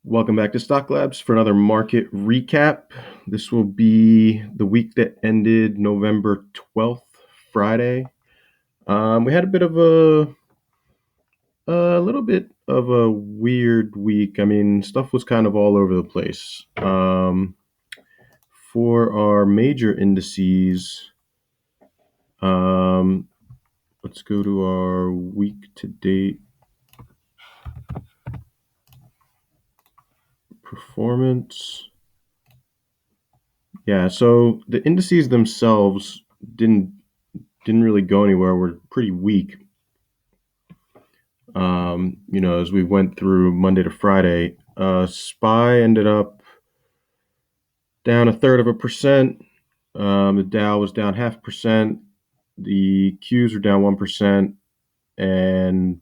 Welcome back to Stocklabs for another market recap. This will be the week that ended November 12th, Friday. We had a little bit of a weird week. I mean, stuff was kind of all over the place. For our major indices, let's go to our week to date performance. Yeah, so the indices themselves didn't really go anywhere. We're pretty weak. As we went through Monday to Friday, SPY ended up down 1/3%. The Dow was down 0.5%. The Qs were down 1%, and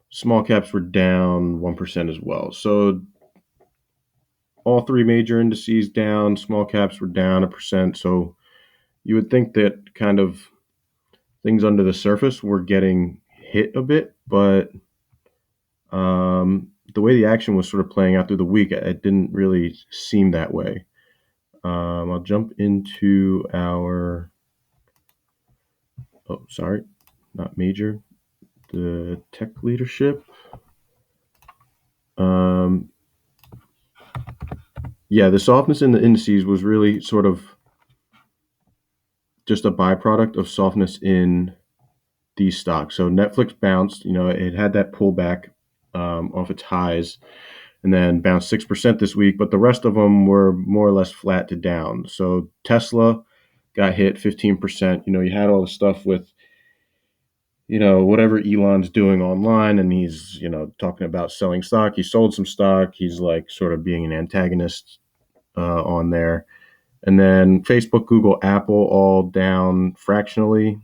small caps were down 1% as well. So all three major indices down. Small caps were down 1%. So you would think that kind of things under the surface were getting hit a bit, but the way the action was sort of playing out through the week, it didn't really seem that way. I'll jump into our, not major, the tech leadership. The softness in the indices was really sort of just a byproduct of softness in these stocks. So Netflix bounced, it had that pullback off its highs, and then bounced 6% this week, but the rest of them were more or less flat to down. So Tesla got hit 15%. You had all the stuff with, whatever Elon's doing online, and he's, talking about selling stock. He sold some stock. He's like sort of being an antagonist on there. And then Facebook, Google, Apple all down fractionally.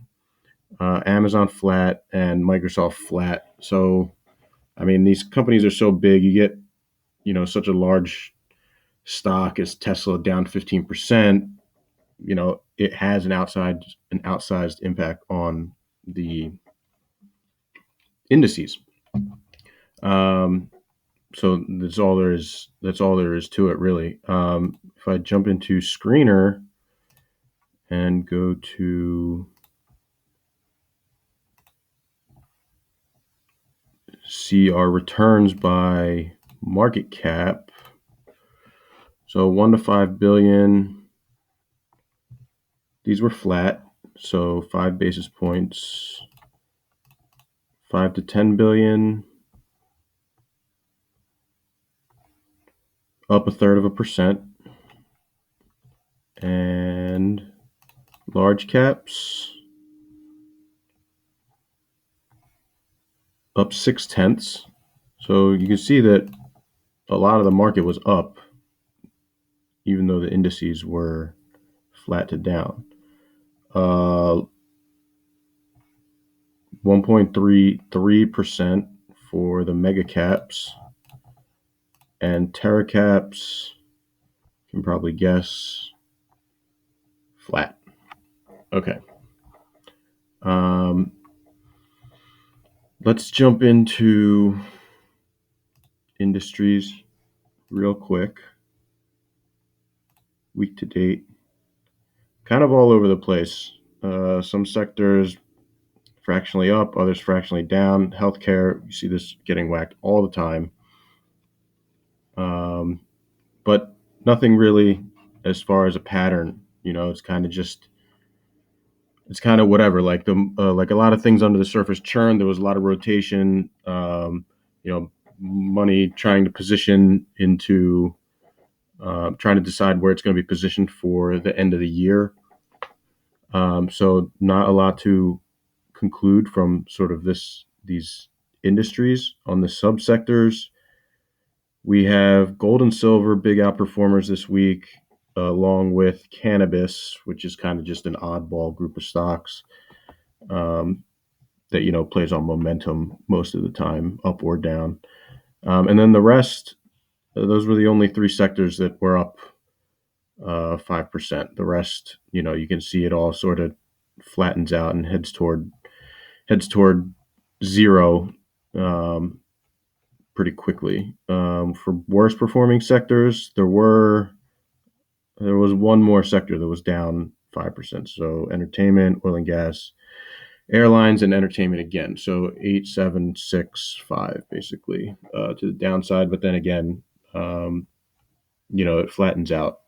Amazon flat and Microsoft flat. So, I mean, these companies are so big, you get, such a large stock as Tesla down 15%, it has an outsized impact on the indices. So that's all there is to it, really. If I jump into Screener and go to see our returns by market cap. So 1 to 5 billion, these were flat, so 5 basis points. 5 to 10 billion, up 1/3%. And large caps, up 0.6. So you can see that a lot of the market was up, even though the indices were flat to down. 1.33% for the mega caps, and Terra caps, you can probably guess, flat. Okay. Let's jump into industries real quick. Week to date, kind of all over the place. Some sectors fractionally up, others fractionally down. Healthcare, you see this getting whacked all the time. But nothing really as far as a pattern. It's kind of whatever. Like like a lot of things under the surface churn. There was a lot of rotation. Money trying to position into, trying to decide where it's going to be positioned for the end of the year. So not a lot to conclude from sort of these industries. On the subsectors, we have gold and silver, big outperformers this week, along with cannabis, which is kind of just an oddball group of stocks that plays on momentum most of the time, up or down. And then the rest, those were the only three sectors that were up 5%. The rest, you can see it all sort of flattens out and heads toward zero. pretty quickly. For worst performing sectors, there was one more sector that was down 5%. So entertainment, oil and gas, airlines, and entertainment again. So 8, 7, 6, 5, basically to the downside. But then again, it flattens out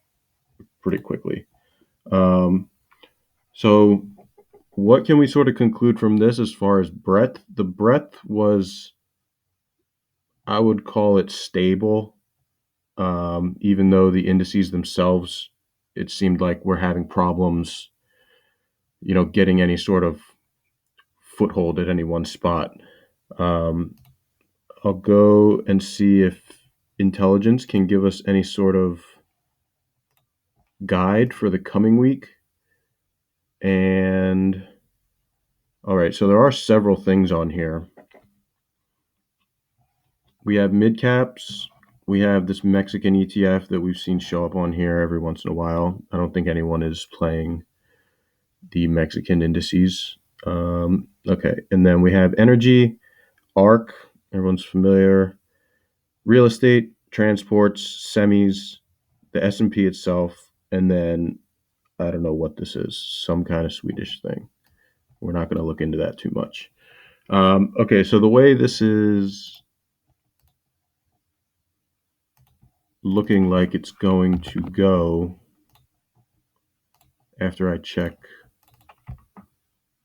pretty quickly. So what can we sort of conclude from this as far as breadth? The breadth was, I would call it stable, even though the indices themselves, it seemed like we're having problems, getting any sort of foothold at any one spot. I'll go and see if intelligence can give us any sort of guide for the coming week. And all right, so there are several things on here. We have mid caps. We have this Mexican ETF that we've seen show up on here every once in a while. I don't think anyone is playing the Mexican indices. Okay, and then we have energy, ARC, everyone's familiar, real estate, transports, semis, the S&P itself, and then I don't know what this is, some kind of Swedish thing. We're not going to look into that too much. Okay, so the way this is looking like it's going to go after I check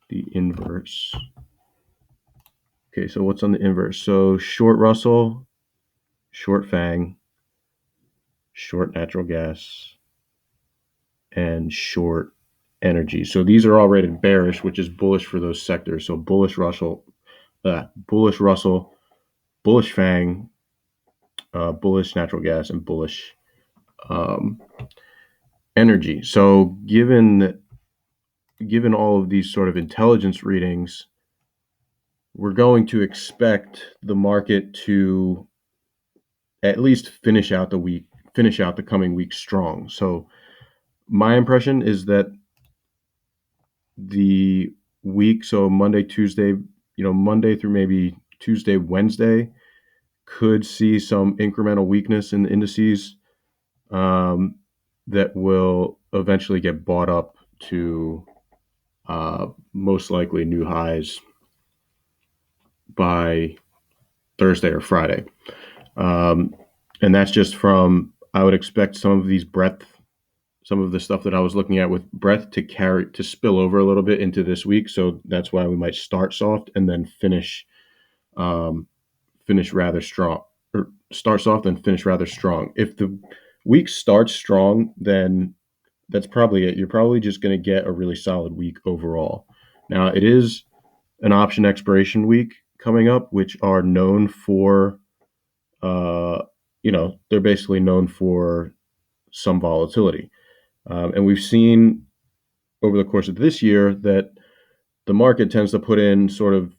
the inverse. Okay, so what's on the inverse? So short Russell, short FANG, short natural gas, and short energy. So these are all rated bearish, which is bullish for those sectors. So bullish Russell, bullish FANG, bullish natural gas, and bullish energy. So given all of these sort of intelligence readings, we're going to expect the market to at least finish out the coming week strong. So my impression is that the week, so Monday, Tuesday, Monday through maybe Tuesday, Wednesday, could see some incremental weakness in the indices that will eventually get bought up to most likely new highs by Thursday or Friday. And that's just from, I would expect some of the stuff that I was looking at with breadth to spill over a little bit into this week. So that's why we might start soft and then finish rather strong, or start soft and finish rather strong. If the week starts strong, then that's probably it. You're probably just going to get a really solid week overall. Now, it is an option expiration week coming up, which are known for, they're basically known for some volatility. And we've seen over the course of this year that the market tends to put in sort of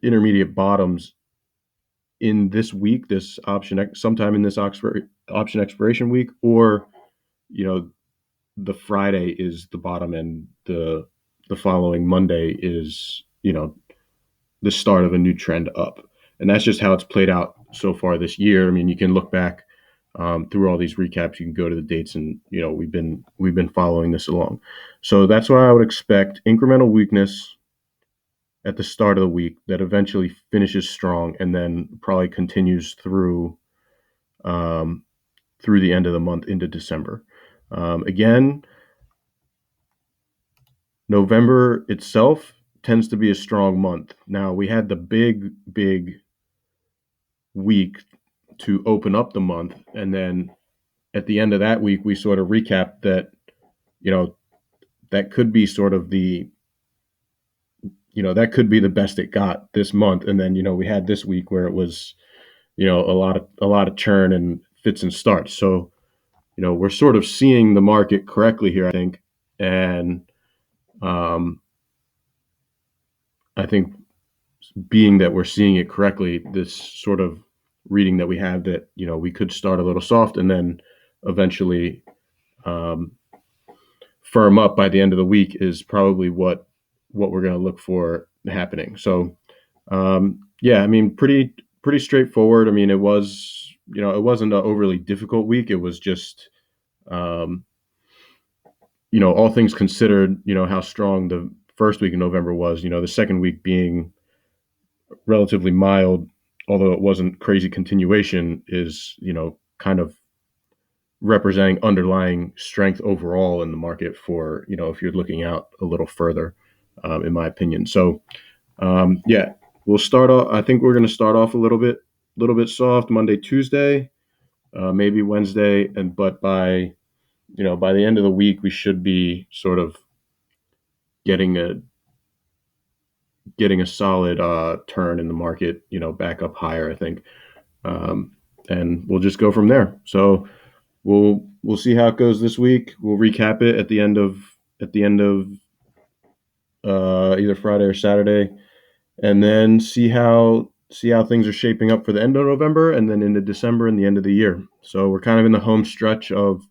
intermediate bottoms in this week, sometime in this option expiration week, or, the Friday is the bottom and the following Monday is, the start of a new trend up. And that's just how it's played out so far this year. I mean, you can look back through all these recaps. You can go to the dates, and we've been following this along. So that's why I would expect incremental weakness at the start of the week that eventually finishes strong and then probably continues through the end of the month into December. Again, November itself tends to be a strong month. Now, we had the big week to open up the month, and then at the end of that week, we sort of recapped that, that could be sort of that could be the best it got this month. And then, we had this week where it was, a lot of churn and fits and starts. So, we're sort of seeing the market correctly here, I think. And I think being that we're seeing it correctly, this sort of reading that we have that, we could start a little soft and then eventually firm up by the end of the week is probably what we're going to look for happening. So, yeah, I mean, pretty pretty straightforward. I mean, it wasn't an overly difficult week. It was just, um, all things considered, how strong the first week in November was. The second week being relatively mild, although it wasn't crazy continuation, is kind of representing underlying strength overall in the market for if you're looking out a little further, in my opinion. So yeah, we'll start off. I think we're going to start off a little bit soft Monday, Tuesday, maybe Wednesday, but by the end of the week we should be sort of getting a solid turn in the market, back up higher, I think, um, and we'll just go from there. So we'll see how it goes this week. We'll recap it at the end of either Friday or Saturday, and then see how things are shaping up for the end of November, and then into December and the end of the year. So we're kind of in the home stretch of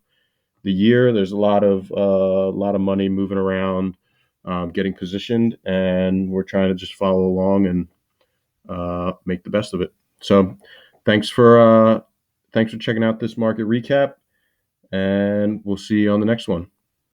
the year. There's a lot of money moving around, getting positioned, and we're trying to just follow along and make the best of it. So thanks for checking out this market recap, and we'll see you on the next one.